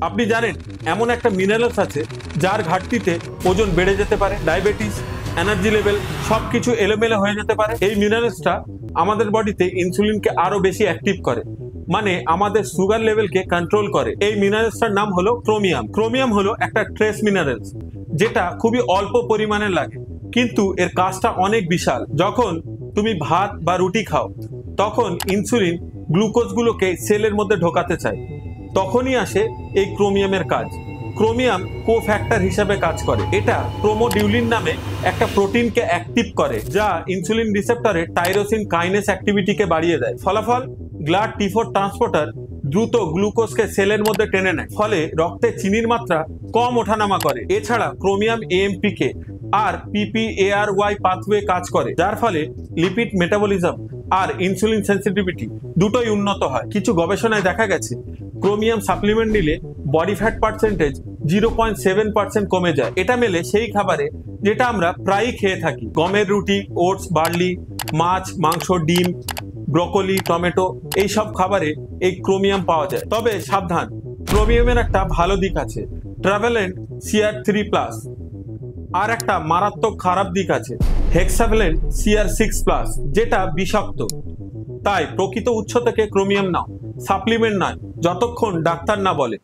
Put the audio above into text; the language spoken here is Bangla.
আপনি জানেন এমন একটা মিনারেলস আছে যার ঘাটতিতে ওজন বেড়ে যেতে পারে, ডায়াবেটিস, এনার্জি লেভেল সবকিছু এলোমেলো হয়ে যেতে পারে। এই মিনারেলসটা আমাদের বডিতে ইনসুলিনকে আরো বেশি অ্যাক্টিভ করে, মানে আমাদের সুগার লেভেলকে কন্ট্রোল করে। এই মিনারেলসটার নাম হলো ক্রোমিয়াম। ক্রোমিয়াম হলো একটা ট্রেস মিনারেলস যেটা খুবই অল্প পরিমাণে লাগে, কিন্তু এর কাজটা অনেক বিশাল। যখন তুমি ভাত বা রুটি খাও তখন ইনসুলিন গ্লুকোজগুলোকে সেলের মধ্যে ঢোকাতে চায়, তখনই আসে এই ক্রোমিয়ামের কাজ। ক্রোমিয়াম কোফ্যাক্টর হিসাবে কাজ করে। এটা ক্রোমোডিউলিন নামে একটা প্রোটিনকে অ্যাক্টিভ করে যা ইনসুলিন রিসেপ্টরে টাইরোসিন কাইনেস অ্যাক্টিভিটিকে বাড়িয়ে দেয়। ফলাফল, গ্লাড T4 ট্রান্সপোর্টার দ্রুত গ্লুকোজকে সেলের মধ্যে টেনে নেয়, ফলে রক্তে চিনির মাত্রা কম ওঠানামা করে। এছাড়া ক্রোমিয়াম AMPK আর PPARY পাথওয়ে কাজ করে, যার ফলে লিপিড মেটাবলিজম আর ইনসুলিন সেন্সিটিভিটি দুটোই উন্নত হয়। কিছু গবেষণায় দেখা গেছে ক্রোমিয়াম সাপ্লিমেন্ট নিলে বডি ফ্যাট পার্সেন্টেজ 0.7% কমে যায়। এটা মেলে সেই খাবারে যেটা আমরা প্রায়ই খেয়ে থাকি, গমের রুটি, ওটস, বার্লি, মাছ, মাংস, ডিম, ব্রকোলি, টমেটো, এই সব খাবারে এই ক্রোমিয়াম পাওয়া যায়। তবে সাবধান, ক্রোমিয়ামের একটা ভালো দিক আছে, ট্রাভেলেন্ট CR3+। আর একটা মারাত্মক খারাপ দিক আছে, হেক্সাভেলেন্ট CR6+, যেটা বিষাক্ত। তাই প্রকৃত উৎস থেকে ক্রোমিয়াম নাও, সাপ্লিমেন্ট নয়, যতক্ষণ ডাক্তার না বলে।